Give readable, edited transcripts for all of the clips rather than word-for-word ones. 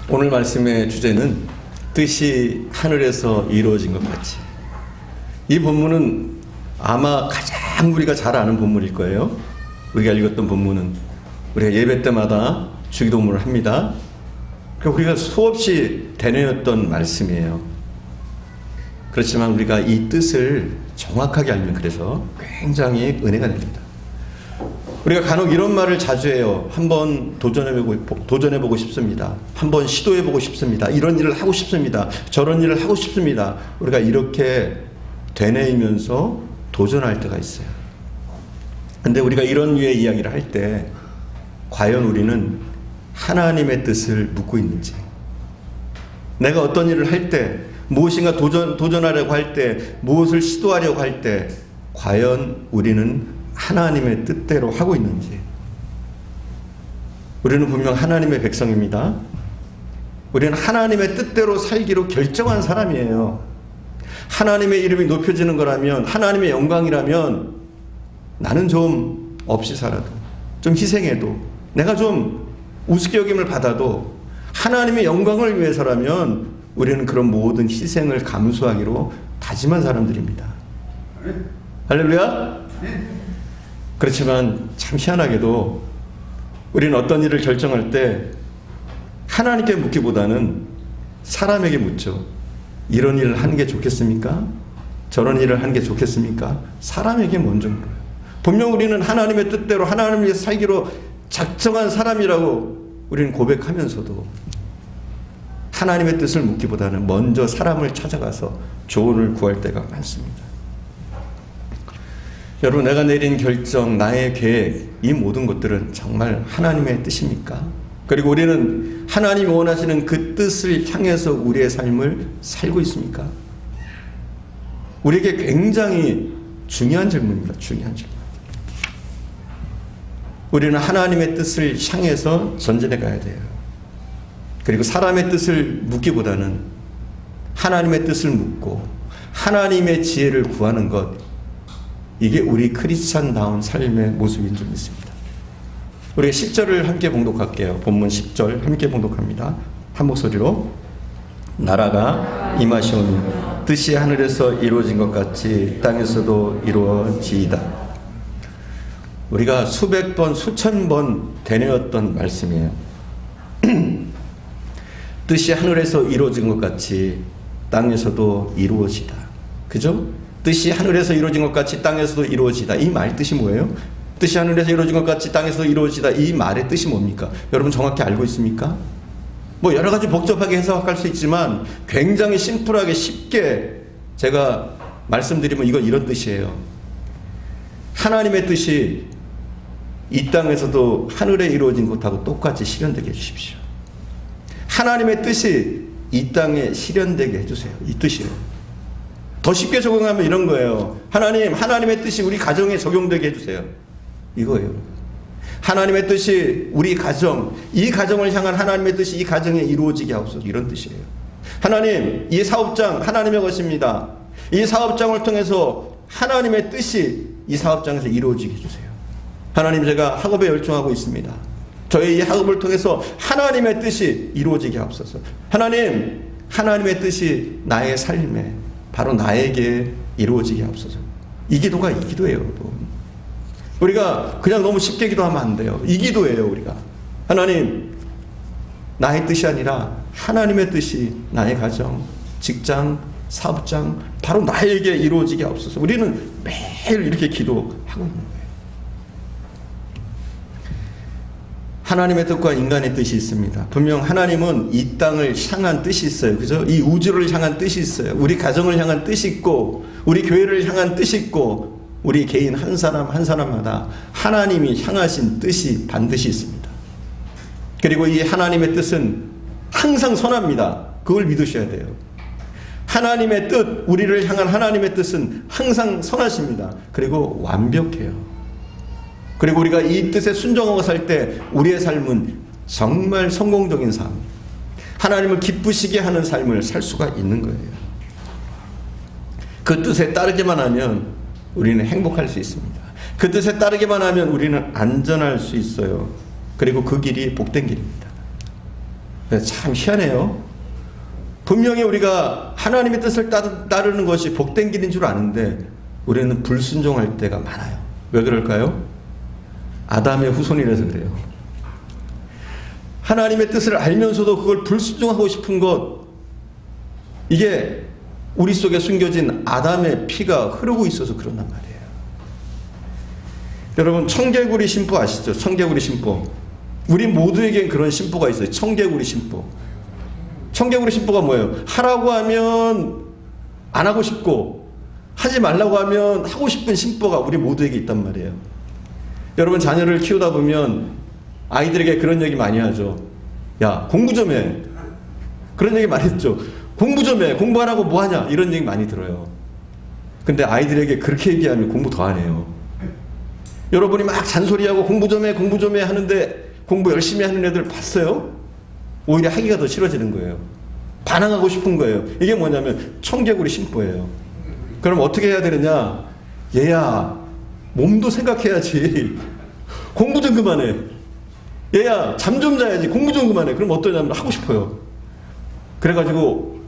오늘 말씀의 주제는 뜻이 하늘에서 이루어진 것 같이. 이 본문은 아마 가장 우리가 잘 아는 본문일 거예요. 우리가 읽었던 본문은 우리가 예배 때마다 주기도문을 합니다. 우리가 수없이 되뇌었던 말씀이에요. 그렇지만 우리가 이 뜻을 정확하게 알면 그래서 굉장히 은혜가 됩니다. 우리가 간혹 이런 말을 자주 해요. 한번 도전해보고 싶습니다. 한번 시도해보고 싶습니다. 이런 일을 하고 싶습니다. 저런 일을 하고 싶습니다. 우리가 이렇게 되뇌이면서 도전할 때가 있어요. 근데 우리가 이런 류의 이야기를 할 때 과연 우리는 하나님의 뜻을 묻고 있는지, 내가 어떤 일을 할 때, 무엇인가 도전하려고 할 때, 무엇을 시도하려고 할 때 과연 우리는 하나님의 뜻대로 하고 있는지. 우리는 분명 하나님의 백성입니다. 우리는 하나님의 뜻대로 살기로 결정한 사람이에요. 하나님의 이름이 높여지는 거라면, 하나님의 영광이라면 나는 좀 없이 살아도, 좀 희생해도, 내가 좀 우습게 여김을 받아도 하나님의 영광을 위해서라면 우리는 그런 모든 희생을 감수하기로 다짐한 사람들입니다. 할렐루야? 그렇지만 참 희한하게도 우리는 어떤 일을 결정할 때 하나님께 묻기보다는 사람에게 묻죠. 이런 일을 하는 게 좋겠습니까? 저런 일을 하는 게 좋겠습니까? 사람에게 먼저 물어요. 분명 우리는 하나님의 뜻대로 하나님을 위해서 살기로 작정한 사람이라고 우리는 고백하면서도 하나님의 뜻을 묻기보다는 먼저 사람을 찾아가서 조언을 구할 때가 많습니다. 여러분, 내가 내린 결정, 나의 계획, 이 모든 것들은 정말 하나님의 뜻입니까? 그리고 우리는 하나님이 원하시는 그 뜻을 향해서 우리의 삶을 살고 있습니까? 우리에게 굉장히 중요한 질문입니다. 중요한 질문. 우리는 하나님의 뜻을 향해서 전진해 가야 돼요. 그리고 사람의 뜻을 묻기보다는 하나님의 뜻을 묻고 하나님의 지혜를 구하는 것, 이게 우리 크리스찬다운 삶의 모습인 줄 믿습니다. 우리가 10절을 함께 봉독할게요. 본문 10절 함께 봉독합니다. 한 목소리로. 나라가 임하시오니 뜻이 하늘에서 이루어진 것 같이 땅에서도 이루어지이다. 우리가 수백 번, 수천 번 되뇌었던 말씀이에요. 뜻이 하늘에서 이루어진 것 같이 땅에서도 이루어지다. 그죠? 뜻이 하늘에서 이루어진 것 같이 땅에서도 이루어지다. 이 말 뜻이 뭐예요? 뜻이 하늘에서 이루어진 것 같이 땅에서도 이루어지다. 이 말의 뜻이 뭡니까? 여러분 정확히 알고 있습니까? 뭐 여러 가지 복잡하게 해석할 수 있지만 굉장히 심플하게 쉽게 제가 말씀드리면 이건 이런 뜻이에요. 하나님의 뜻이 이 땅에서도 하늘에 이루어진 것하고 똑같이 실현되게 해주십시오. 하나님의 뜻이 이 땅에 실현되게 해주세요. 이 뜻이에요. 더 쉽게 적용하면 이런 거예요. 하나님의 뜻이 우리 가정에 적용되게 해주세요. 이거예요. 하나님의 뜻이 우리 가정, 이 가정을 향한 하나님의 뜻이 이 가정에 이루어지게 하옵소서. 이런 뜻이에요. 하나님, 이 사업장 하나님의 것입니다. 이 사업장을 통해서 하나님의 뜻이 이 사업장에서 이루어지게 해주세요. 하나님, 제가 학업에 열중하고 있습니다. 저의 이 학업을 통해서 하나님의 뜻이 이루어지게 하옵소서. 하나님, 하나님의 뜻이 나의 삶에, 바로 나에게 이루어지게 하옵소서. 이 기도가 이 기도예요, 여러분. 우리가 그냥 너무 쉽게 기도하면 안 돼요. 이 기도예요, 우리가. 하나님, 나의 뜻이 아니라 하나님의 뜻이 나의 가정, 직장, 사업장, 바로 나에게 이루어지게 하옵소서. 우리는 매일 이렇게 기도하고 있는 거예요. 하나님의 뜻과 인간의 뜻이 있습니다. 분명 하나님은 이 땅을 향한 뜻이 있어요. 그죠? 이 우주를 향한 뜻이 있어요. 우리 가정을 향한 뜻이 있고, 우리 교회를 향한 뜻이 있고, 우리 개인 한 사람 한 사람마다 하나님이 향하신 뜻이 반드시 있습니다. 그리고 이 하나님의 뜻은 항상 선합니다. 그걸 믿으셔야 돼요. 하나님의 뜻, 우리를 향한 하나님의 뜻은 항상 선하십니다. 그리고 완벽해요. 그리고 우리가 이 뜻에 순종하고 살 때 우리의 삶은 정말 성공적인 삶, 하나님을 기쁘시게 하는 삶을 살 수가 있는 거예요. 그 뜻에 따르기만 하면 우리는 행복할 수 있습니다. 그 뜻에 따르기만 하면 우리는 안전할 수 있어요. 그리고 그 길이 복된 길입니다. 참 희한해요. 분명히 우리가 하나님의 뜻을 따르는 것이 복된 길인 줄 아는데 우리는 불순종할 때가 많아요. 왜 그럴까요? 아담의 후손이라서 그래요. 하나님의 뜻을 알면서도 그걸 불순종하고 싶은 것, 이게 우리 속에 숨겨진 아담의 피가 흐르고 있어서 그런단 말이에요. 여러분, 청개구리 심보 아시죠? 청개구리 심보. 우리 모두에겐 그런 심보가 있어요. 청개구리 심보. 청개구리 심보가 뭐예요? 하라고 하면 안 하고 싶고 하지 말라고 하면 하고 싶은 심보가 우리 모두에게 있단 말이에요. 여러분, 자녀를 키우다 보면 아이들에게 그런 얘기 많이 하죠. 야, 공부 좀 해. 그런 얘기 많이 했죠. 공부 좀 해. 공부 안 하고 뭐 하냐. 이런 얘기 많이 들어요. 근데 아이들에게 그렇게 얘기하면 공부 더 안 해요. 여러분이 막 잔소리하고 공부 좀 해, 공부 좀 해 하는데 공부 열심히 하는 애들 봤어요? 오히려 하기가 더 싫어지는 거예요. 반항하고 싶은 거예요. 이게 뭐냐면 청개구리 심보예요. 그럼 어떻게 해야 되느냐? 얘야, 몸도 생각해야지. 공부 좀 그만해. 얘야, 잠 좀 자야지. 공부 좀 그만해. 그럼 어떠냐면 하고 싶어요. 그래가지고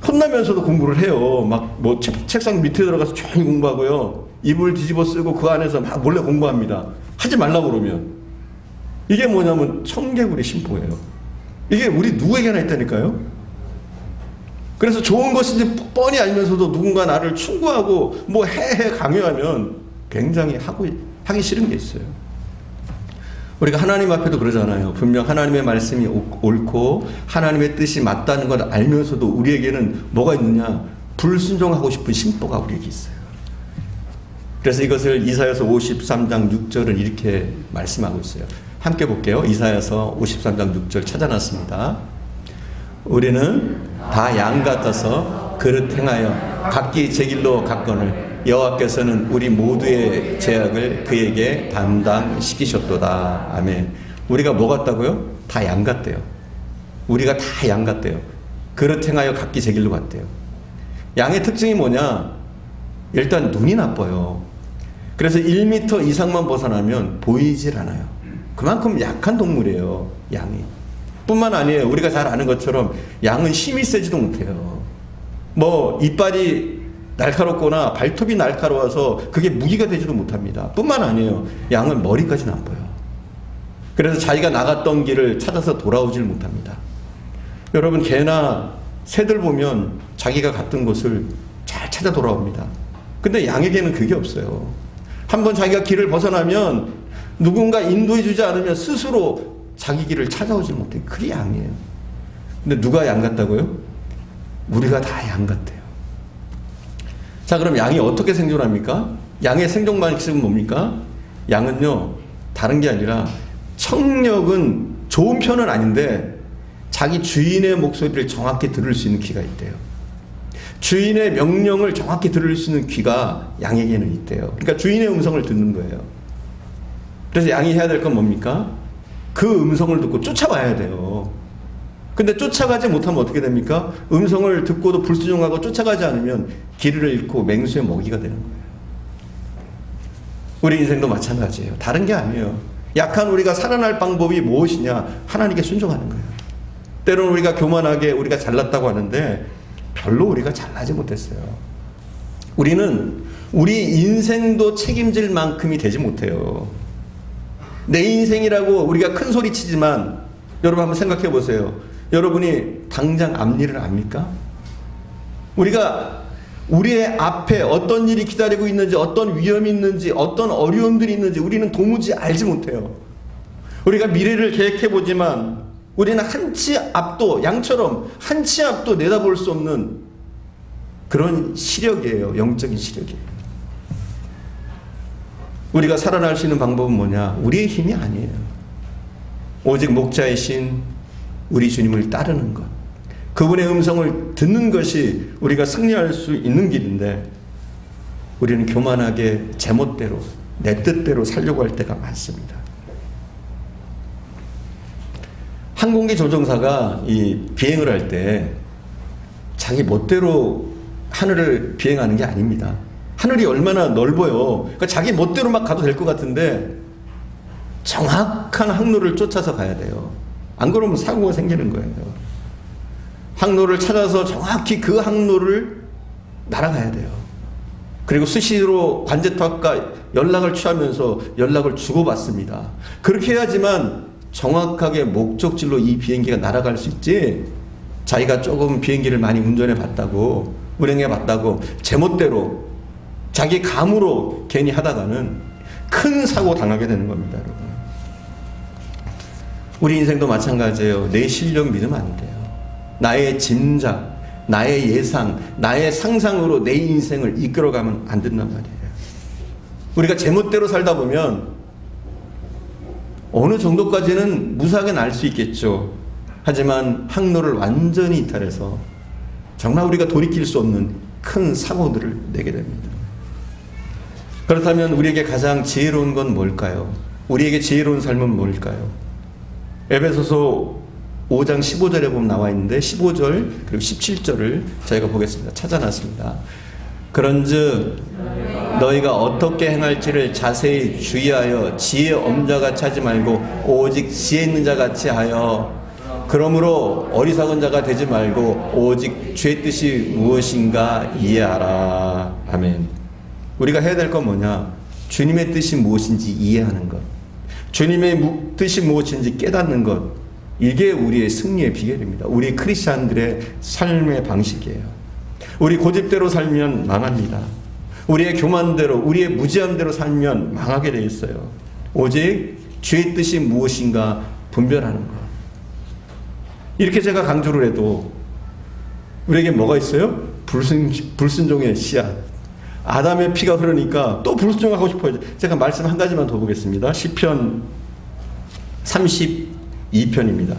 혼나면서도 공부를 해요. 막 뭐 책상 밑에 들어가서 조용히 공부하고요. 이불 뒤집어 쓰고 그 안에서 막 몰래 공부합니다. 하지 말라고 그러면. 이게 뭐냐면 청개구리 심보예요. 이게 우리 누구에게나 있다니까요. 그래서 좋은 것인지 뻔히 알면서도 누군가 나를 충고하고 뭐 해 강요하면 굉장히 하기 싫은 게 있어요. 우리가 하나님 앞에도 그러잖아요. 분명 하나님의 말씀이 옳고 하나님의 뜻이 맞다는 걸 알면서도 우리에게는 뭐가 있느냐? 불순종하고 싶은 심보가 우리에게 있어요. 그래서 이것을 이사야서 53장 6절은 이렇게 말씀하고 있어요. 함께 볼게요. 이사야서 53장 6절 찾아놨습니다. 우리는 다 양 같아서 그릇 행하여 각기 제 길로 갔거늘 여호와께서는 우리 모두의 죄악을 그에게 담당시키셨도다. 아멘. 우리가 뭐 같다고요? 다 양 같대요. 우리가 다 양 같대요. 그릇 행하여 각기 제 길로 갔대요. 양의 특징이 뭐냐? 일단 눈이 나빠요. 그래서 1m 이상만 벗어나면 보이질 않아요. 그만큼 약한 동물이에요, 양이. 뿐만 아니에요. 우리가 잘 아는 것처럼 양은 힘이 세지도 못해요. 뭐 이빨이 날카롭거나 발톱이 날카로워서 그게 무기가 되지도 못합니다. 뿐만 아니에요. 양은 머리까지 나빠요. 그래서 자기가 나갔던 길을 찾아서 돌아오질 못합니다. 여러분, 개나 새들 보면 자기가 갔던 곳을 잘 찾아 돌아옵니다. 근데 양에게는 그게 없어요. 한번 자기가 길을 벗어나면 누군가 인도해 주지 않으면 스스로 자기 길을 찾아오질 못해요. 그게 양이에요. 근데 누가 양 같다고요? 우리가 다 양 같아요. 자, 그럼 양이 어떻게 생존합니까? 양의 생존 방식은 뭡니까? 양은요, 다른 게 아니라 청력은 좋은 편은 아닌데 자기 주인의 목소리를 정확히 들을 수 있는 귀가 있대요. 주인의 명령을 정확히 들을 수 있는 귀가 양에게는 있대요. 그러니까 주인의 음성을 듣는 거예요. 그래서 양이 해야 될 건 뭡니까? 그 음성을 듣고 쫓아와야 돼요. 근데 쫓아가지 못하면 어떻게 됩니까? 음성을 듣고도 불순종하고 쫓아가지 않으면 길을 잃고 맹수의 먹이가 되는 거예요. 우리 인생도 마찬가지예요. 다른 게 아니에요. 약한 우리가 살아날 방법이 무엇이냐? 하나님께 순종하는 거예요. 때로는 우리가 교만하게 우리가 잘났다고 하는데 별로 우리가 잘나지 못했어요. 우리는 우리 인생도 책임질 만큼이 되지 못해요. 내 인생이라고 우리가 큰 소리 치지만 여러분 한번 생각해 보세요. 여러분이 당장 앞일을 압니까? 우리가 우리의 앞에 어떤 일이 기다리고 있는지, 어떤 위험이 있는지, 어떤 어려움들이 있는지 우리는 도무지 알지 못해요. 우리가 미래를 계획해 보지만 우리는 한치 앞도, 양처럼 한치 앞도 내다볼 수 없는 그런 시력이에요. 영적인 시력이에요. 우리가 살아날 수 있는 방법은 뭐냐? 우리의 힘이 아니에요. 오직 목자이신 우리 주님을 따르는 것, 그분의 음성을 듣는 것이 우리가 승리할 수 있는 길인데 우리는 교만하게 제멋대로 내 뜻대로 살려고 할 때가 많습니다. 항공기 조종사가 이 비행을 할 때 자기 멋대로 하늘을 비행하는 게 아닙니다. 하늘이 얼마나 넓어요. 그러니까 자기 멋대로 막 가도 될 것 같은데 정확한 항로를 쫓아서 가야 돼요. 안 그러면 사고가 생기는 거예요. 항로를 찾아서 정확히 그 항로를 날아가야 돼요. 그리고 수시로 관제탑과 연락을 취하면서 연락을 주고받습니다. 그렇게 해야지만 정확하게 목적지로 이 비행기가 날아갈 수 있지, 자기가 조금 비행기를 많이 운전해 봤다고, 운행해 봤다고 제멋대로 자기 감으로 괜히 하다가는 큰 사고 당하게 되는 겁니다, 여러분. 우리 인생도 마찬가지예요. 내 실력 믿으면 안 돼요. 나의 짐작, 나의 예상, 나의 상상으로 내 인생을 이끌어가면 안 된단 말이에요. 우리가 제멋대로 살다 보면 어느 정도까지는 무사하게 날 수 있겠죠. 하지만 항로를 완전히 이탈해서 정말 우리가 돌이킬 수 없는 큰 사고들을 내게 됩니다. 그렇다면 우리에게 가장 지혜로운 건 뭘까요? 우리에게 지혜로운 삶은 뭘까요? 에베소서 5장 15절에 보면 나와 있는데 15절 그리고 17절을 저희가 보겠습니다. 찾아놨습니다. 그런즉 너희가 어떻게 행할지를 자세히 주의하여 지혜 없는 자같이 하지 말고 오직 지혜 있는 자같이 하여, 그러므로 어리석은 자가 되지 말고 오직 주의 뜻이 무엇인가 이해하라. 아멘. 우리가 해야 될 건 뭐냐? 주님의 뜻이 무엇인지 이해하는 것, 주님의 뜻이 무엇인지 깨닫는 것, 이게 우리의 승리의 비결입니다. 우리 크리스찬들의 삶의 방식이에요. 우리 고집대로 살면 망합니다. 우리의 교만대로, 우리의 무지함대로 살면 망하게 되어 있어요. 오직 주의 뜻이 무엇인가 분별하는 것. 이렇게 제가 강조를 해도 우리에게 뭐가 있어요? 불순종의 씨앗. 아담의 피가 흐르니까 또 불순종하고 싶어요. 제가 말씀 한 가지만 더 보겠습니다. 시편 32편입니다.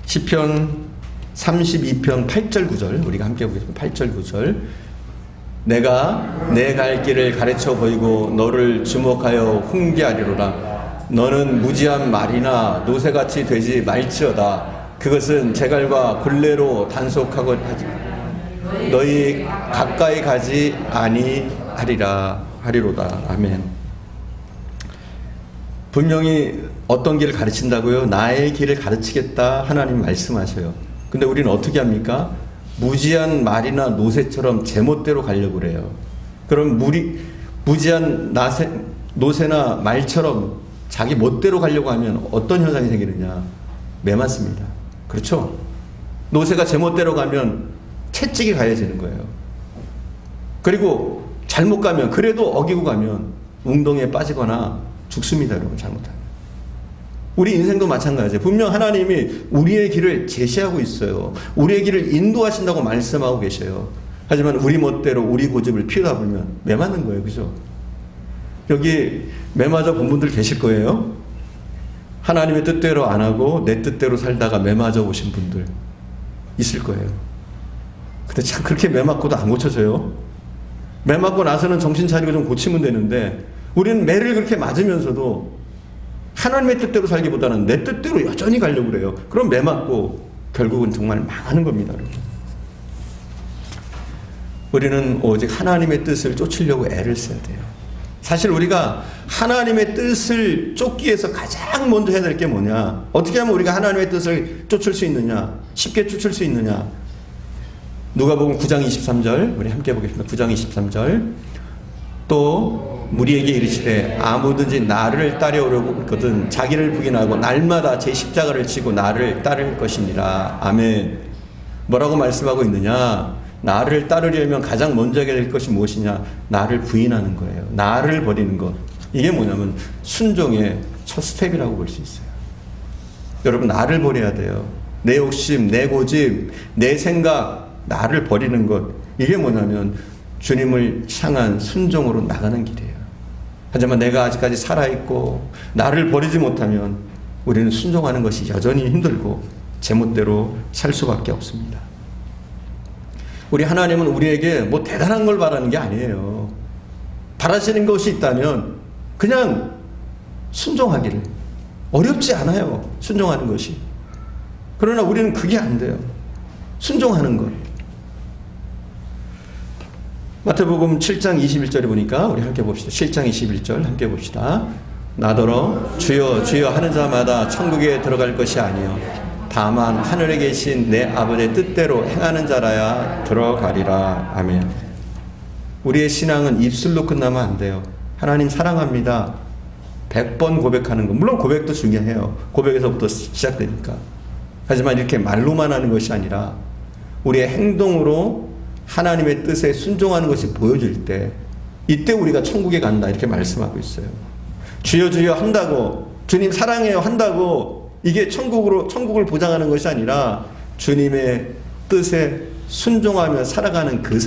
시편 32편 8절 9절 우리가 함께 보겠습니다. 8절 9절. 내가 내 갈 길을 가르쳐 보이고 너를 주목하여 훈계하리로라. 너는 무지한 말이나 노새같이 되지 말지어다. 그것은 제갈과 굴레로 단속하고 하지 너희 가까이 가지 아니하리로다. 아멘. 분명히 어떤 길을 가르친다고요? 나의 길을 가르치겠다 하나님 말씀하셔요. 근데 우리는 어떻게 합니까? 무지한 말이나 노새처럼 제멋대로 가려고 그래요. 그럼 무지한 노새나 말처럼 자기 멋대로 가려고 하면 어떤 현상이 생기느냐? 매맞습니다. 그렇죠? 노새가 제멋대로 가면 채찍이 가해지는 거예요. 그리고 잘못 가면, 그래도 어기고 가면 웅덩이에 빠지거나 죽습니다, 여러분. 잘못하면. 우리 인생도 마찬가지예요. 분명 하나님이 우리의 길을 제시하고 있어요. 우리의 길을 인도하신다고 말씀하고 계셔요. 하지만 우리 멋대로 우리 고집을 피우다 보면 매맞는 거예요. 그죠? 여기 매맞아 본 분들 계실 거예요. 하나님의 뜻대로 안 하고 내 뜻대로 살다가 매맞아 오신 분들 있을 거예요. 근데 참 그렇게 매맞고도 안 고쳐져요. 매맞고 나서는 정신 차리고 좀 고치면 되는데, 우리는 매를 그렇게 맞으면서도 하나님의 뜻대로 살기보다는 내 뜻대로 여전히 가려고 그래요. 그럼 매맞고 결국은 정말 망하는 겁니다, 여러분. 우리는 오직 하나님의 뜻을 쫓으려고 애를 써야 돼요. 사실 우리가 하나님의 뜻을 쫓기 위해서 가장 먼저 해야 될 게 뭐냐? 어떻게 하면 우리가 하나님의 뜻을 쫓을 수 있느냐? 쉽게 쫓을 수 있느냐? 누가복음 9장 23절 우리 함께 보겠습니다. 9장 23절. 또 무리에게 이르시되 아무든지 나를 따르려거든 자기를 부인하고 날마다 제 십자가를 지고 나를 따를 것이니라. 아멘. 뭐라고 말씀하고 있느냐? 나를 따르려면 가장 먼저 해야 될 것이 무엇이냐? 나를 부인하는 거예요. 나를 버리는 것. 이게 뭐냐면 순종의 첫 스텝이라고 볼 수 있어요. 여러분, 나를 버려야 돼요. 내 욕심, 내 고집, 내 생각, 나를 버리는 것. 이게 뭐냐면 주님을 향한 순종으로 나가는 길이에요. 하지만 내가 아직까지 살아있고 나를 버리지 못하면 우리는 순종하는 것이 여전히 힘들고 제멋대로 살 수밖에 없습니다. 우리 하나님은 우리에게 뭐 대단한 걸 바라는 게 아니에요. 바라시는 것이 있다면 그냥 순종하기를. 어렵지 않아요, 순종하는 것이. 그러나 우리는 그게 안 돼요. 순종하는 것. 마태복음 7장 21절에 보니까 우리 함께 봅시다. 7장 21절 함께 봅시다. 나더러 주여 주여 하는 자마다 천국에 들어갈 것이 아니요 다만 하늘에 계신 내 아버지의 뜻대로 행하는 자라야 들어가리라. 아멘. 우리의 신앙은 입술로 끝나면 안 돼요. 하나님 사랑합니다. 100번 고백하는 거. 물론 고백도 중요해요. 고백에서부터 시작되니까. 하지만 이렇게 말로만 하는 것이 아니라 우리의 행동으로 하나님의 뜻에 순종하는 것이 보여질 때 이때 우리가 천국에 간다 이렇게 말씀하고 있어요. 주여 주여 한다고 주님 사랑해요 한다고 이게 천국을 보장하는 것이 아니라 주님의 뜻에 순종하며 살아가는 그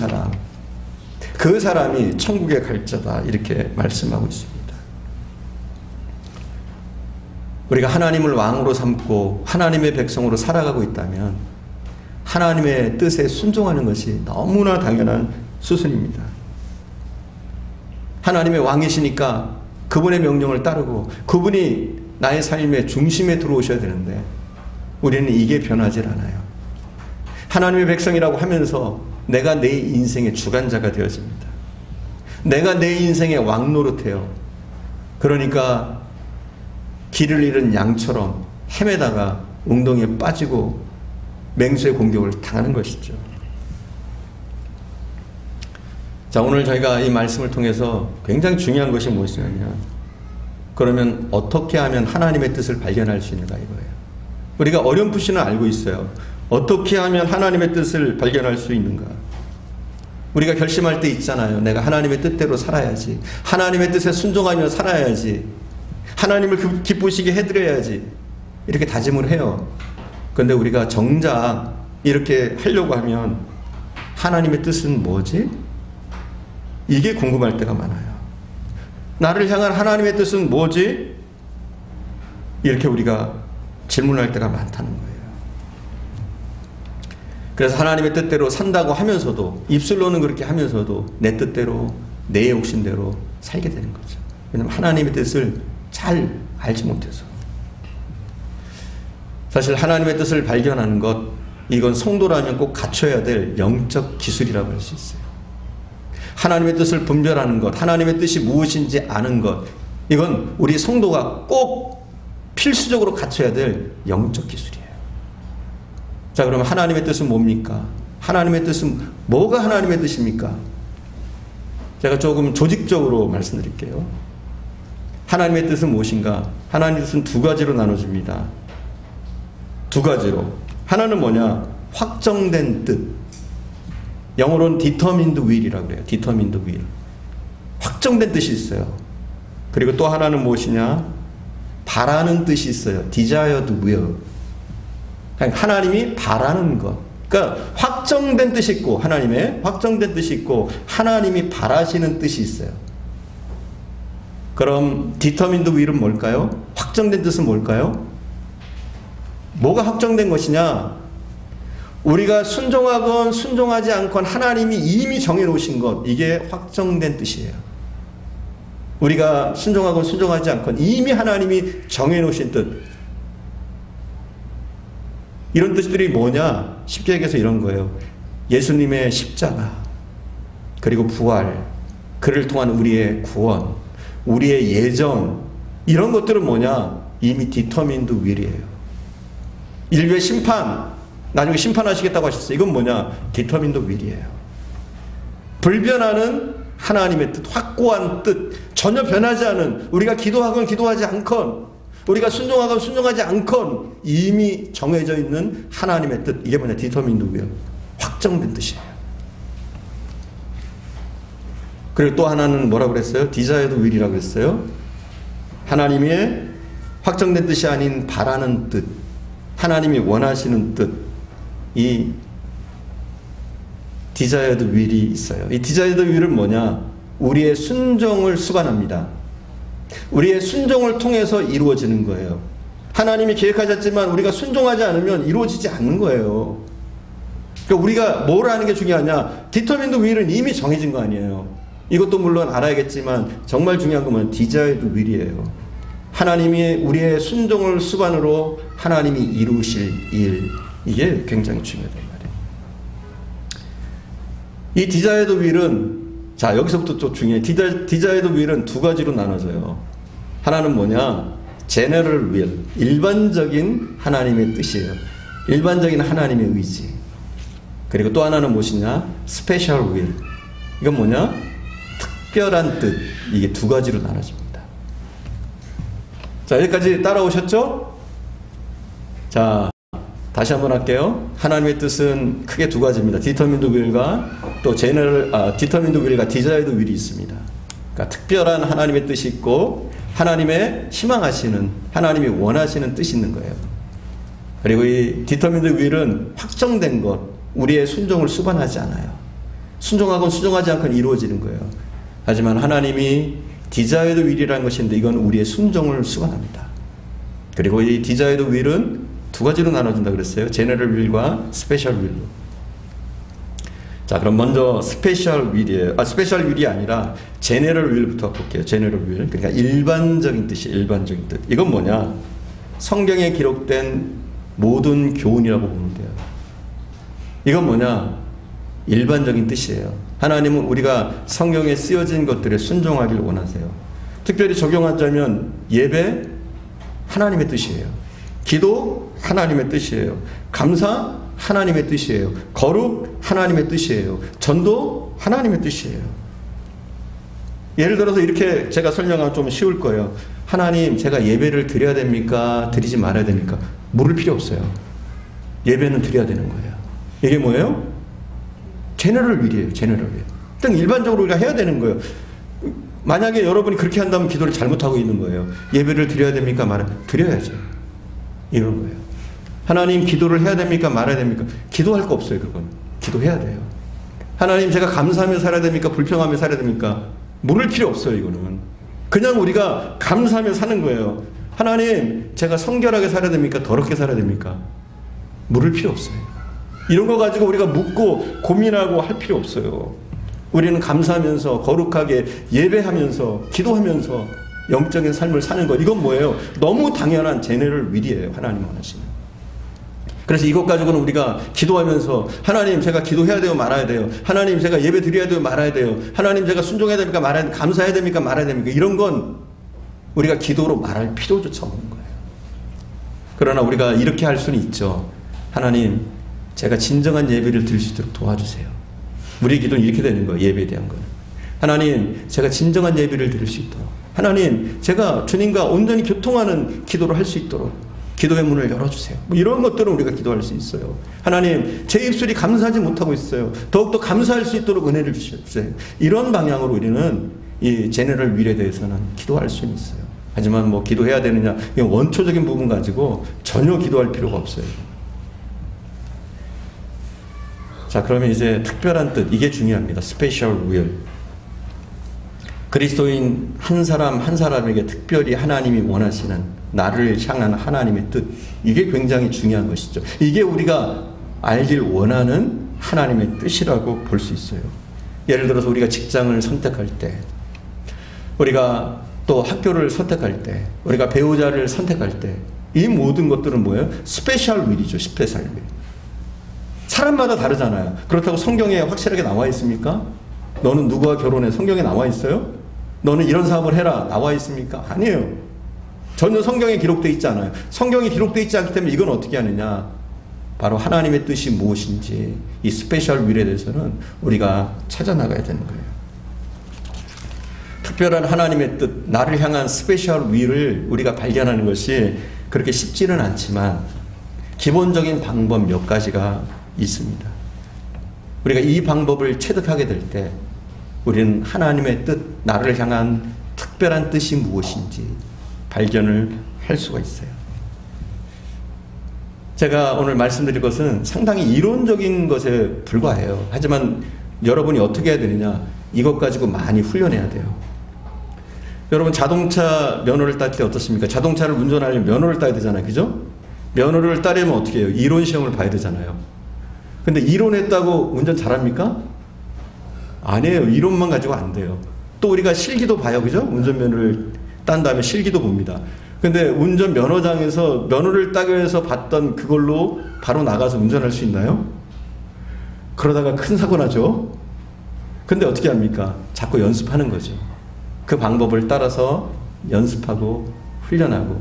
사람이 천국에 갈 자다 이렇게 말씀하고 있습니다. 우리가 하나님을 왕으로 삼고 하나님의 백성으로 살아가고 있다면 하나님의 뜻에 순종하는 것이 너무나 당연한 수순입니다. 하나님의 왕이시니까 그분의 명령을 따르고 그분이 나의 삶의 중심에 들어오셔야 되는데 우리는 이게 변하질 않아요. 하나님의 백성이라고 하면서 내가 내 인생의 주관자가 되어집니다. 내가 내 인생의 왕 노릇해요. 그러니까 길을 잃은 양처럼 헤매다가 웅덩이에 빠지고 맹수의 공격을 당하는 것이죠. 자, 오늘 저희가 이 말씀을 통해서 굉장히 중요한 것이 무엇이냐면 그러면 어떻게 하면 하나님의 뜻을 발견할 수 있는가 이거예요. 우리가 어렴풋이는 알고 있어요. 어떻게 하면 하나님의 뜻을 발견할 수 있는가. 우리가 결심할 때 있잖아요. 내가 하나님의 뜻대로 살아야지. 하나님의 뜻에 순종하며 살아야지. 하나님을 기쁘시게 해드려야지. 이렇게 다짐을 해요. 그런데 우리가 정작 이렇게 하려고 하면 하나님의 뜻은 뭐지? 이게 궁금할 때가 많아요. 나를 향한 하나님의 뜻은 뭐지? 이렇게 우리가 질문할 때가 많다는 거예요. 그래서 하나님의 뜻대로 산다고 하면서도 입술로는 그렇게 하면서도 내 뜻대로 내 욕심대로 살게 되는 거죠. 왜냐하면 하나님의 뜻을 잘 알지 못해서. 사실 하나님의 뜻을 발견하는 것 이건 성도라면 꼭 갖춰야 될 영적 기술이라고 할 수 있어요. 하나님의 뜻을 분별하는 것, 하나님의 뜻이 무엇인지 아는 것 이건 우리 성도가 꼭 필수적으로 갖춰야 될 영적 기술이에요. 자, 그러면 하나님의 뜻은 뭡니까? 하나님의 뜻은 뭐가 하나님의 뜻입니까? 제가 조금 조직적으로 말씀드릴게요. 하나님의 뜻은 무엇인가? 하나님의 뜻은 두 가지로 나눠집니다. 두 가지로. 하나는 뭐냐? 확정된 뜻. 영어로는 determined will이라고 그래요. determined will. 확정된 뜻이 있어요. 그리고 또 하나는 무엇이냐? 바라는 뜻이 있어요. desired will. 하나님이 바라는 것. 그러니까 확정된 뜻이 있고 하나님의 확정된 뜻이 있고 하나님이 바라시는 뜻이 있어요. 그럼 determined will은 뭘까요? 확정된 뜻은 뭘까요? 뭐가 확정된 것이냐? 우리가 순종하건 순종하지 않건 하나님이 이미 정해놓으신 것 이게 확정된 뜻이에요. 우리가 순종하건 순종하지 않건 이미 하나님이 정해놓으신 뜻 이런 뜻들이 뭐냐? 쉽게 얘기해서 이런 거예요. 예수님의 십자가 그리고 부활 그를 통한 우리의 구원 우리의 예정 이런 것들은 뭐냐? 이미 determined will이에요. 인류의 심판 나중에 심판하시겠다고 하셨어요. 이건 뭐냐? determined will이에요. 불변하는 하나님의 뜻, 확고한 뜻, 전혀 변하지 않은 우리가 기도하건 기도하지 않건 우리가 순종하건 순종하지 않건 이미 정해져 있는 하나님의 뜻 이게 뭐냐? determined will. 확정된 뜻이에요. 그리고 또 하나는 뭐라고 그랬어요? desired will이라고 그랬어요. 하나님의 확정된 뜻이 아닌 바라는 뜻 하나님이 원하시는 뜻 이 desired will이 있어요. 이 desired will은 뭐냐? 우리의 순종을 수반합니다. 우리의 순종을 통해서 이루어지는 거예요. 하나님이 계획하셨지만 우리가 순종하지 않으면 이루어지지 않는 거예요. 그러니까 우리가 뭘 하는 게 중요하냐? determined will은 이미 정해진 거 아니에요. 이것도 물론 알아야겠지만 정말 중요한 건 desired will이에요. 하나님이 우리의 순종을 수반으로 하나님이 이루실 일 이게 굉장히 중요하단 말이에요. 이 desired will은 자, 여기서부터 또 중요해. 디자이어드 윌은 두 가지로 나눠져요. 하나는 뭐냐? 제너럴 윌, 일반적인 하나님의 뜻이에요. 일반적인 하나님의 의지. 그리고 또 하나는 무엇이냐? 스페셜 윌. 이건 뭐냐? 특별한 뜻. 이게 두 가지로 나눠집니다. 자, 여기까지 따라오셨죠? 자, 다시 한번 할게요. 하나님의 뜻은 크게 두 가지입니다. 디터민드 윌과 또 디터민드 윌과 디자이어드 윌이 있습니다. 그러니까 특별한 하나님의 뜻이 있고 하나님의 희망하시는, 하나님이 원하시는 뜻이 있는 거예요. 그리고 이 디터민드 윌은 확정된 것, 우리의 순종을 수반하지 않아요. 순종하건 순종하지 않건 이루어지는 거예요. 하지만 하나님이 디자이어드 윌이라는 것인데 이건 우리의 순종을 수반합니다. 그리고 이 디자이어드 윌은 두 가지로 나눠준다 그랬어요. 제너럴 윌과 스페셜 윌로. 자, 그럼 먼저 스페셜 윌이에요. 스페셜 윌이 아니라 제너럴 윌부터 볼게요. 제너럴 윌. 그러니까 일반적인 뜻이 일반적인 뜻. 이건 뭐냐? 성경에 기록된 모든 교훈이라고 보면 돼요. 이건 뭐냐? 일반적인 뜻이에요. 하나님은 우리가 성경에 쓰여진 것들에 순종하기를 원하세요. 특별히 적용하자면 예배 하나님의 뜻이에요. 기도 하나님의 뜻이에요. 감사 하나님의 뜻이에요. 거룩 하나님의 뜻이에요. 전도 하나님의 뜻이에요. 예를 들어서 이렇게 제가 설명하면 좀 쉬울 거예요. 하나님, 제가 예배를 드려야 됩니까? 드리지 말아야 됩니까? 물을 필요 없어요. 예배는 드려야 되는 거예요. 이게 뭐예요? 제너럴 윌이에요. 제너럴 윌. 일단 일반적으로 우리가 해야 되는 거예요. 만약에 여러분이 그렇게 한다면 기도를 잘못하고 있는 거예요. 예배를 드려야 됩니까? 드려야죠. 이런 거예요. 하나님, 기도를 해야 됩니까? 말아야 됩니까? 기도할 거 없어요. 그건 기도해야 돼요. 하나님, 제가 감사하며 살아야 됩니까? 불평하며 살아야 됩니까? 물을 필요 없어요. 이거는 그냥 우리가 감사하며 사는 거예요. 하나님, 제가 성결하게 살아야 됩니까? 더럽게 살아야 됩니까? 물을 필요 없어요. 이런 거 가지고 우리가 묻고 고민하고 할 필요 없어요. 우리는 감사하면서 거룩하게 예배하면서 기도하면서 영적인 삶을 사는 것. 이건 뭐예요? 너무 당연한 제너럴 윌이에요. 하나님 원하시는. 그래서 이것 가지고는 우리가 기도하면서 하나님, 제가 기도해야 돼요? 말아야 돼요? 하나님, 제가 예배 드려야 돼요? 말아야 돼요? 하나님, 제가 순종해야 됩니까? 말아야 됩니까? 감사해야 됩니까? 말아야 됩니까? 이런 건 우리가 기도로 말할 필요조차 없는 거예요. 그러나 우리가 이렇게 할 수는 있죠. 하나님, 제가 진정한 예배를 드릴 수 있도록 도와주세요. 우리의 기도는 이렇게 되는 거예요. 예배에 대한 거는. 하나님, 제가 진정한 예배를 드릴 수 있도록. 하나님, 제가 주님과 온전히 교통하는 기도를 할 수 있도록 기도의 문을 열어주세요. 뭐 이런 것들은 우리가 기도할 수 있어요. 하나님, 제 입술이 감사하지 못하고 있어요. 더욱더 감사할 수 있도록 은혜를 주셔주세요. 이런 방향으로 우리는 이 제너럴 윌에 대해서는 기도할 수는 있어요. 하지만 뭐 기도해야 되느냐, 이건 원초적인 부분 가지고 전혀 기도할 필요가 없어요. 자, 그러면 이제 특별한 뜻, 이게 중요합니다. 스페셜 윌. 그리스도인 한 사람 한 사람에게 특별히 하나님이 원하시는 나를 향한 하나님의 뜻, 이게 굉장히 중요한 것이죠. 이게 우리가 알길 원하는 하나님의 뜻이라고 볼 수 있어요. 예를 들어서 우리가 직장을 선택할 때, 우리가 또 학교를 선택할 때, 우리가 배우자를 선택할 때, 이 모든 것들은 뭐예요? 스페셜 윌이죠. 스페셜 윌. 사람마다 다르잖아요. 그렇다고 성경에 확실하게 나와 있습니까? 너는 누구와 결혼해? 성경에 나와 있어요? 너는 이런 사업을 해라. 나와 있습니까? 아니에요. 전혀 성경에 기록되어 있지 않아요. 성경에 기록되어 있지 않기 때문에 이건 어떻게 하느냐? 바로 하나님의 뜻이 무엇인지 이 스페셜 윌에 대해서는 우리가 찾아나가야 되는 거예요. 특별한 하나님의 뜻, 나를 향한 스페셜 윌을 우리가 발견하는 것이 그렇게 쉽지는 않지만 기본적인 방법 몇 가지가 있습니다. 우리가 이 방법을 체득하게 될 때 우리는 하나님의 뜻, 나를 향한 특별한 뜻이 무엇인지 발견을 할 수가 있어요. 제가 오늘 말씀드릴 것은 상당히 이론적인 것에 불과해요. 하지만 여러분이 어떻게 해야 되느냐, 이것 가지고 많이 훈련해야 돼요. 여러분, 자동차 면허를 딸 때 어떻습니까? 자동차를 운전하려면 면허를 따야 되잖아요. 그죠? 면허를 따려면 어떻게 해요? 이론 시험을 봐야 되잖아요. 근데 이론했다고 운전 잘합니까? 아니에요. 이론만 가지고 안 돼요. 또 우리가 실기도 봐요. 그죠? 운전면허를 딴 다음에 실기도 봅니다. 근데 운전 면허장에서 면허를 따기 위해서 봤던 그걸로 바로 나가서 운전할 수 있나요? 그러다가 큰 사고 나죠. 근데 어떻게 합니까? 자꾸 연습하는 거죠. 그 방법을 따라서 연습하고 훈련하고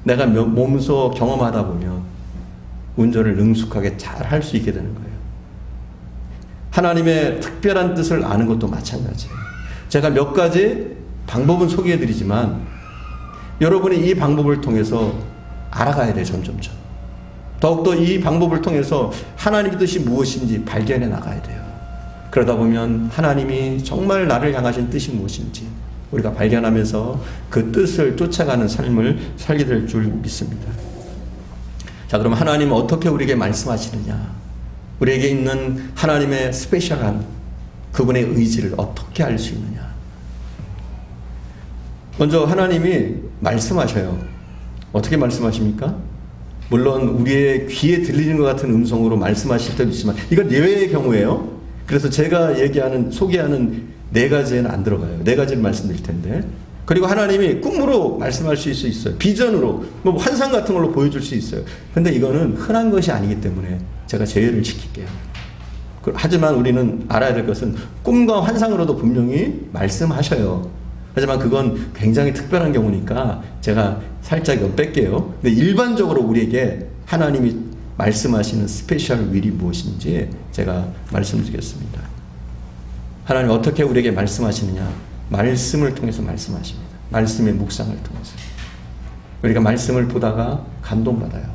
내가 몸소 경험하다 보면 운전을 능숙하게 잘 할 수 있게 되는 거예요. 하나님의 특별한 뜻을 아는 것도 마찬가지예요. 제가 몇 가지 방법은 소개해 드리지만 여러분이 이 방법을 통해서 알아가야 돼요. 점점점. 더욱더 이 방법을 통해서 하나님의 뜻이 무엇인지 발견해 나가야 돼요. 그러다 보면 하나님이 정말 나를 향하신 뜻이 무엇인지 우리가 발견하면서 그 뜻을 쫓아가는 삶을 살게 될 줄 믿습니다. 자, 그럼 하나님은 어떻게 우리에게 말씀하시느냐? 우리에게 있는 하나님의 스페셜한 그분의 의지를 어떻게 알 수 있느냐? 먼저 하나님이 말씀하셔요. 어떻게 말씀하십니까? 물론 우리의 귀에 들리는 것 같은 음성으로 말씀하실 때도 있지만 이건 예외의 경우예요. 그래서 제가 소개하는 4가지에는 안 들어가요. 4가지를 말씀드릴 텐데. 그리고 하나님이 꿈으로 말씀하실 수 있어요. 비전으로, 뭐 환상 같은 걸로 보여줄 수 있어요. 근데 이거는 흔한 것이 아니기 때문에 제가 제외를 시킬게요. 하지만 우리는 알아야 될 것은 꿈과 환상으로도 분명히 말씀하셔요. 하지만 그건 굉장히 특별한 경우니까 제가 살짝 이거 뺄게요. 근데 일반적으로 우리에게 하나님이 말씀하시는 스페셜 윌이 무엇인지 제가 말씀드리겠습니다. 하나님 어떻게 우리에게 말씀하시느냐? 말씀을 통해서 말씀하십니다. 말씀의 묵상을 통해서. 우리가 말씀을 보다가 감동받아요.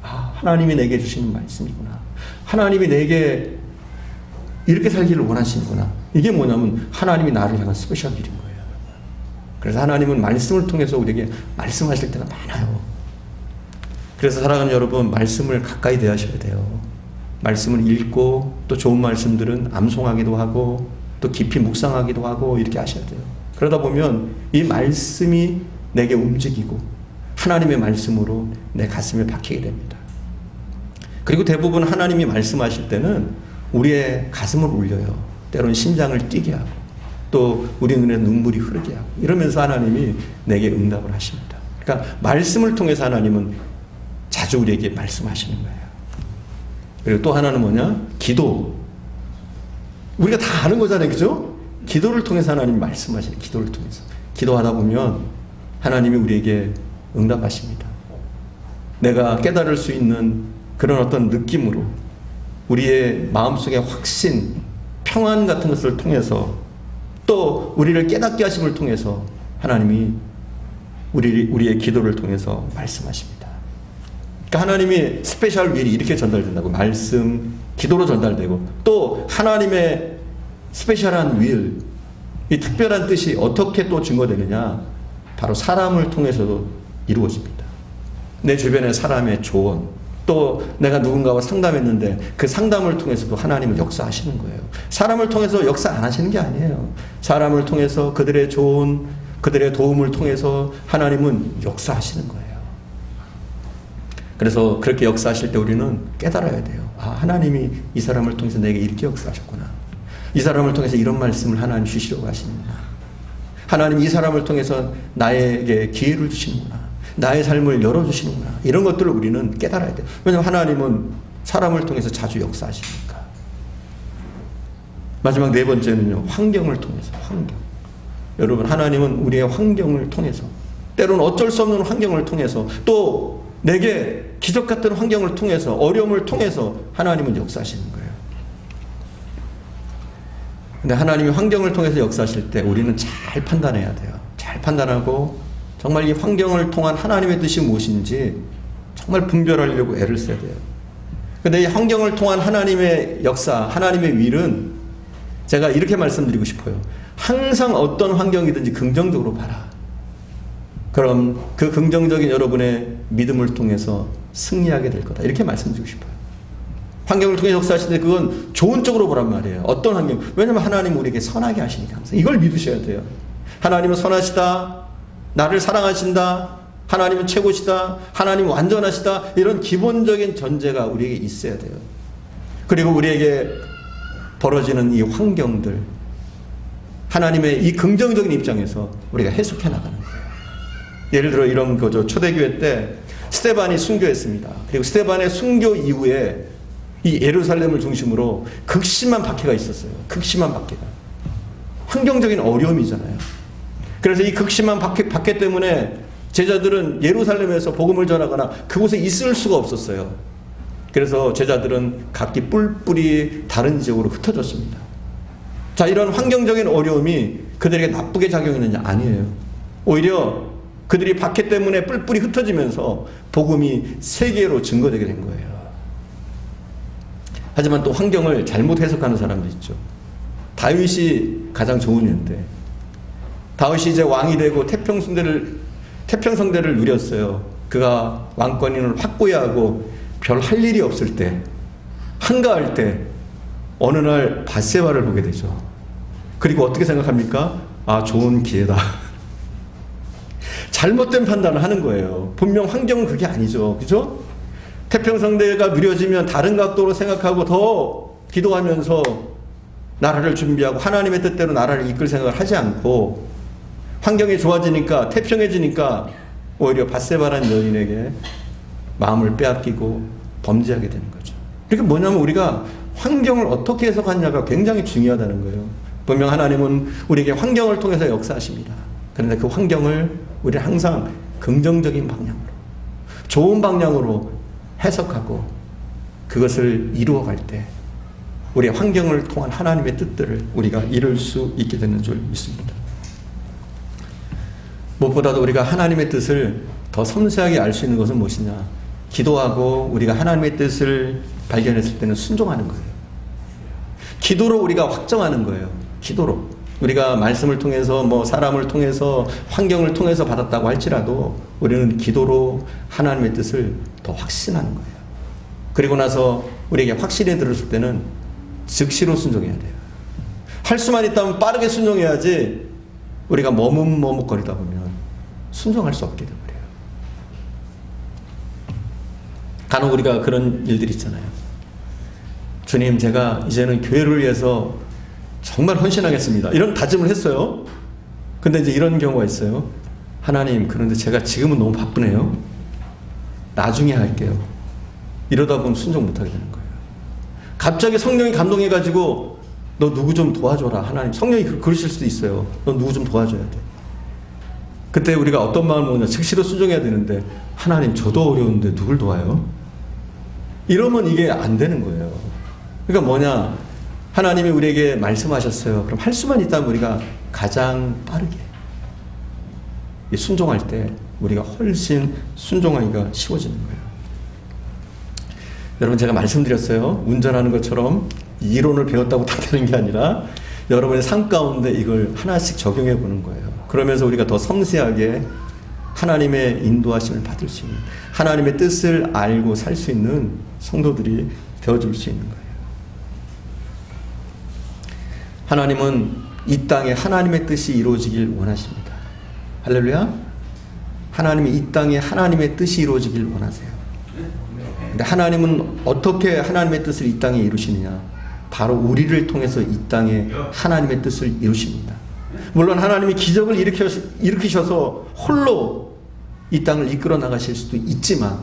아, 하나님이 내게 주시는 말씀이구나. 하나님이 내게 이렇게 살기를 원하시는구나. 이게 뭐냐면 하나님이 나를 향한 스페셜 일인 거예요. 그래서 하나님은 말씀을 통해서 우리에게 말씀하실 때가 많아요. 그래서 사랑하는 여러분, 말씀을 가까이 대하셔야 돼요. 말씀을 읽고 또 좋은 말씀들은 암송하기도 하고 또 깊이 묵상하기도 하고 이렇게 하셔야 돼요. 그러다 보면 이 말씀이 내게 움직이고 하나님의 말씀으로 내 가슴에 박히게 됩니다. 그리고 대부분 하나님이 말씀하실 때는 우리의 가슴을 울려요. 때로는 심장을 뛰게 하고 또 우리 눈에 눈물이 흐르게 하고 이러면서 하나님이 내게 응답을 하십니다. 그러니까 말씀을 통해서 하나님은 자주 우리에게 말씀하시는 거예요. 그리고 또 하나는 뭐냐? 기도. 우리가 다 아는 거잖아요. 그죠? 기도를 통해서 하나님이 말씀하시는 기도를 통해서. 기도하다 보면 하나님이 우리에게 응답하십니다. 내가 깨달을 수 있는 그런 어떤 느낌으로 우리의 마음속의 확신, 평안 같은 것을 통해서 또 우리를 깨닫게 하심을 통해서 하나님이 우리의 기도를 통해서 말씀하십니다. 그러니까 하나님이 스페셜 윌이 이렇게 전달된다고. 말씀, 기도로 전달되고 또 하나님의 스페셜한 윌, 이 특별한 뜻이 어떻게 또 증거되느냐? 바로 사람을 통해서도 이루어집니다. 내 주변의 사람의 조언, 또 내가 누군가와 상담했는데 그 상담을 통해서도 하나님은 역사하시는 거예요. 사람을 통해서 역사 안 하시는 게 아니에요. 사람을 통해서 그들의 조언, 그들의 도움을 통해서 하나님은 역사하시는 거예요. 그래서 그렇게 역사하실 때 우리는 깨달아야 돼요. 아, 하나님이 이 사람을 통해서 내게 이렇게 역사하셨구나. 이 사람을 통해서 이런 말씀을 하나님 주시려고 하시는구나. 하나님 이 사람을 통해서 나에게 기회를 주시는구나. 나의 삶을 열어주시는구나. 이런 것들을 우리는 깨달아야 돼요. 왜냐하면 하나님은 사람을 통해서 자주 역사하시니까. 마지막 4번째는요. 환경을 통해서. 환경. 여러분, 하나님은 우리의 환경을 통해서, 때로는 어쩔 수 없는 환경을 통해서, 또 내게 기적 같은 환경을 통해서, 어려움을 통해서 하나님은 역사하시는 거예요. 근데 하나님이 환경을 통해서 역사하실 때 우리는 잘 판단해야 돼요. 잘 판단하고 정말 이 환경을 통한 하나님의 뜻이 무엇인지 정말 분별하려고 애를 써야 돼요. 근데 이 환경을 통한 하나님의 역사, 하나님의 윌은 제가 이렇게 말씀드리고 싶어요. 항상 어떤 환경이든지 긍정적으로 봐라. 그럼 그 긍정적인 여러분의 믿음을 통해서 승리하게 될 거다. 이렇게 말씀드리고 싶어요. 환경을 통해 역사하실 때 그건 좋은 쪽으로 보란 말이에요. 어떤 환경? 왜냐하면 하나님은 우리에게 선하게 하시니까 항상. 이걸 믿으셔야 돼요. 하나님은 선하시다. 나를 사랑하신다. 하나님은 최고시다. 하나님은 완전하시다. 이런 기본적인 전제가 우리에게 있어야 돼요. 그리고 우리에게 벌어지는 이 환경들, 하나님의 이 긍정적인 입장에서 우리가 해석해 나가는 거예요. 예를 들어 이런 거죠. 초대교회 때 스데반이 순교했습니다. 그리고 스데반의 순교 이후에 이 예루살렘을 중심으로 극심한 박해가 있었어요. 극심한 박해가. 환경적인 어려움이잖아요. 그래서 이 극심한 박해 때문에 제자들은 예루살렘에서 복음을 전하거나 그곳에 있을 수가 없었어요. 그래서 제자들은 각기 뿔뿔이 다른 지역으로 흩어졌습니다. 자, 이런 환경적인 어려움이 그들에게 나쁘게 작용했느냐? 아니에요. 오히려 그들이 박해 때문에 뿔뿔이 흩어지면서 복음이 세계로 증거되게 된 거예요. 하지만 또 환경을 잘못 해석하는 사람도 있죠. 다윗이 가장 좋은 예인데 다윗이 이제 왕이 되고 태평성대를 누렸어요. 그가 왕권을 확고히 하고 별 할 일이 없을 때, 한가할 때 어느 날 밧세바를 보게 되죠. 그리고 어떻게 생각합니까? 아, 좋은 기회다. 잘못된 판단을 하는 거예요. 분명 환경은 그게 아니죠. 그죠? 태평성대가 누려지면 다른 각도로 생각하고 더 기도하면서 나라를 준비하고 하나님의 뜻대로 나라를 이끌 생각을 하지 않고 환경이 좋아지니까 태평해지니까 오히려 밧세바라는 여인에게 마음을 빼앗기고 범죄하게 되는 거죠. 그러니까 뭐냐면 우리가 환경을 어떻게 해석하느냐가 굉장히 중요하다는 거예요. 분명 하나님은 우리에게 환경을 통해서 역사하십니다. 그런데 그 환경을 우리는 항상 긍정적인 방향으로, 좋은 방향으로 해석하고 그것을 이루어갈 때 우리의 환경을 통한 하나님의 뜻들을 우리가 이룰 수 있게 되는 줄 믿습니다. 무엇보다도 우리가 하나님의 뜻을 더 섬세하게 알 수 있는 것은 무엇이냐? 기도하고 우리가 하나님의 뜻을 발견했을 때는 순종하는 거예요. 기도로 우리가 확정하는 거예요. 기도로. 우리가 말씀을 통해서 사람을 통해서 환경을 통해서 받았다고 할지라도 우리는 기도로 하나님의 뜻을 더 확신하는 거예요. 그리고 나서 우리에게 확신이 들었을 때는 즉시로 순종해야 돼요. 할 수만 있다면 빠르게 순종해야지 우리가 머뭇머뭇거리다 보면 순종할 수 없게 돼버려요. 간혹 우리가 그런 일들이 있잖아요. 주님, 제가 이제는 교회를 위해서 정말 헌신하겠습니다. 이런 다짐을 했어요. 근데 이제 이런 경우가 있어요. 하나님, 그런데 제가 지금은 너무 바쁘네요. 나중에 할게요. 이러다 보면 순종 못하게 되는 거예요. 갑자기 성령이 감동해가지고 너 누구 좀 도와줘라. 하나님, 성령이 그러실 수도 있어요. 너 누구 좀 도와줘야 돼. 그때 우리가 어떤 마음을 먹냐. 즉시로 순종해야 되는데 하나님, 저도 어려운데 누굴 도와요? 이러면 이게 안 되는 거예요. 그러니까 뭐냐, 하나님이 우리에게 말씀하셨어요. 그럼 할 수만 있다면 우리가 가장 빠르게 순종할 때 우리가 훨씬 순종하기가 쉬워지는 거예요. 여러분, 제가 말씀드렸어요. 운전하는 것처럼 이론을 배웠다고 다 되는 게 아니라 여러분의 삶 가운데 이걸 하나씩 적용해 보는 거예요. 그러면서 우리가 더 섬세하게 하나님의 인도하심을 받을 수 있는, 하나님의 뜻을 알고 살 수 있는 성도들이 되어줄 수 있는 거예요. 하나님은 이 땅에 하나님의 뜻이 이루어지길 원하십니다. 할렐루야. 하나님이 이 땅에 하나님의 뜻이 이루어지길 원하세요. 근데 하나님은 어떻게 하나님의 뜻을 이 땅에 이루시느냐? 바로 우리를 통해서 이 땅에 하나님의 뜻을 이루십니다. 물론 하나님이 기적을 일으키셔서 홀로 이 땅을 이끌어 나가실 수도 있지만,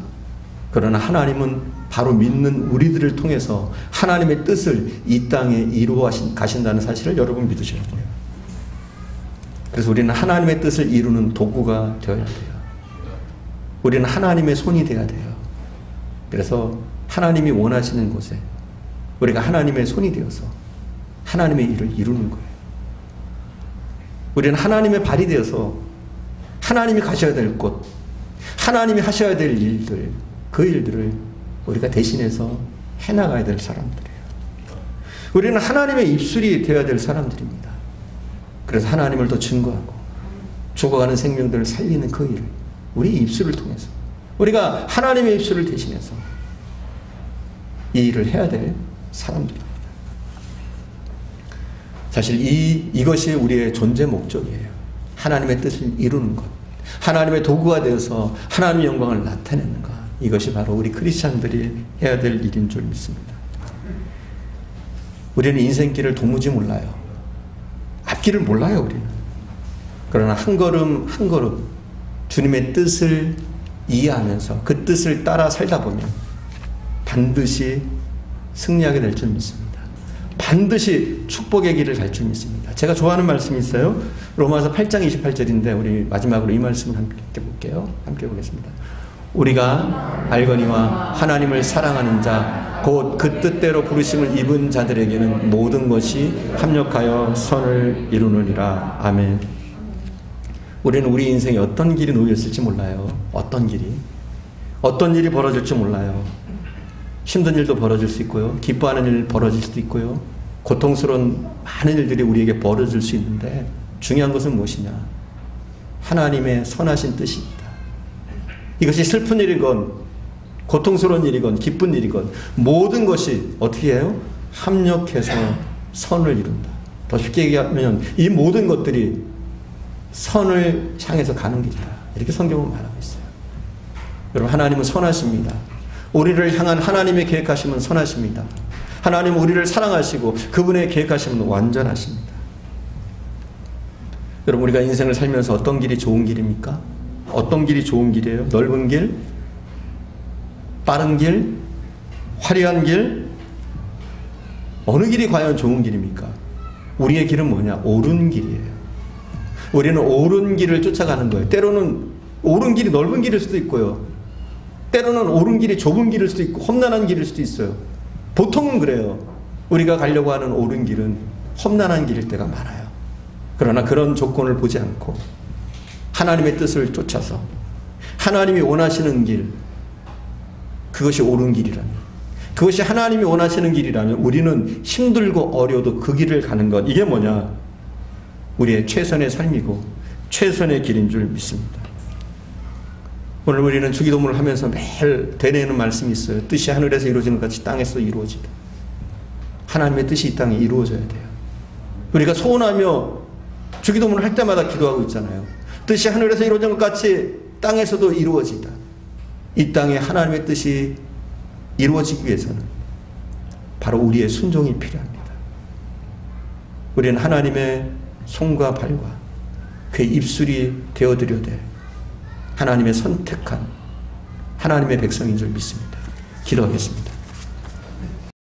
그러나 하나님은 바로 믿는 우리들을 통해서 하나님의 뜻을 이 땅에 이루어 가신다는 사실을 여러분 믿으셔야 돼요. 그래서 우리는 하나님의 뜻을 이루는 도구가 되어야 돼요. 우리는 하나님의 손이 되어야 돼요. 그래서 하나님이 원하시는 곳에 우리가 하나님의 손이 되어서 하나님의 일을 이루는 거예요. 우리는 하나님의 발이 되어서 하나님이 가셔야 될 곳, 하나님이 하셔야 될 일들, 그 일들을 우리가 대신해서 해나가야 될 사람들이에요. 우리는 하나님의 입술이 되어야 될 사람들입니다. 그래서 하나님을 더 증거하고 죽어가는 생명들을 살리는 그 일을 우리 입술을 통해서 우리가 하나님의 입술을 대신해서 이 일을 해야 될 사람들입니다. 사실 이것이 우리의 존재 목적이에요. 하나님의 뜻을 이루는 것, 하나님의 도구가 되어서 하나님의 영광을 나타내는 것, 이것이 바로 우리 크리스찬들이 해야 될 일인 줄 믿습니다. 우리는 인생길을 도무지 몰라요. 앞길을 몰라요, 우리는. 그러나 한 걸음 한 걸음 주님의 뜻을 이해하면서 그 뜻을 따라 살다 보면 반드시 승리하게 될 줄 믿습니다. 반드시 축복의 길을 갈 줄 믿습니다. 제가 좋아하는 말씀이 있어요. 로마서 8장 28절인데 우리 마지막으로 이 말씀을 함께 볼게요. 함께 보겠습니다. 우리가 알거니와 하나님을 사랑하는 자 곧 그 뜻대로 부르심을 입은 자들에게는 모든 것이 합력하여 선을 이루느니라. 아멘. 우리는 우리 인생에 어떤 길이 놓였을지 몰라요. 어떤 일이 벌어질지 몰라요. 힘든 일도 벌어질 수 있고요. 기뻐하는 일 벌어질 수도 있고요. 고통스러운 많은 일들이 우리에게 벌어질 수 있는데 중요한 것은 무엇이냐? 하나님의 선하신 뜻이 있다. 이것이 슬픈 일이건 고통스러운 일이건 기쁜 일이건 모든 것이 어떻게 해요? 합력해서 선을 이룬다. 더 쉽게 얘기하면 이 모든 것들이 선을 향해서 가는 길이다. 이렇게 성경은 말하고 있어요. 여러분, 하나님은 선하십니다. 우리를 향한 하나님의 계획하심은 선하십니다. 하나님은 우리를 사랑하시고 그분의 계획하심은 완전하십니다. 여러분, 우리가 인생을 살면서 어떤 길이 좋은 길입니까? 어떤 길이 좋은 길이에요? 넓은 길? 빠른 길? 화려한 길? 어느 길이 과연 좋은 길입니까? 우리의 길은 뭐냐? 옳은 길이에요. 우리는 옳은 길을 쫓아가는 거예요. 때로는 옳은 길이 넓은 길일 수도 있고요. 때로는 옳은 길이 좁은 길일 수도 있고 험난한 길일 수도 있어요. 보통은 그래요. 우리가 가려고 하는 옳은 길은 험난한 길일 때가 많아요. 그러나 그런 조건을 보지 않고 하나님의 뜻을 쫓아서 하나님이 원하시는 길, 그것이 옳은 길이라면, 그것이 하나님이 원하시는 길이라면 우리는 힘들고 어려워도 그 길을 가는 것, 이게 뭐냐? 우리의 최선의 삶이고 최선의 길인 줄 믿습니다. 오늘 우리는 주기도문을 하면서 매일 되뇌는 말씀이 있어요. 뜻이 하늘에서 이루어지는 것 같이 땅에서 이루어지다. 하나님의 뜻이 이 땅에 이루어져야 돼요. 우리가 소원하며 주기도문을 할 때마다 기도하고 있잖아요. 뜻이 하늘에서 이루어진 것 같이 땅에서도 이루어지다. 이 땅에 하나님의 뜻이 이루어지기 위해서는 바로 우리의 순종이 필요합니다. 우리는 하나님의 손과 발과 그의 입술이 되어드려야 하나님의 선택한 하나님의 백성인 줄 믿습니다. 기도하겠습니다.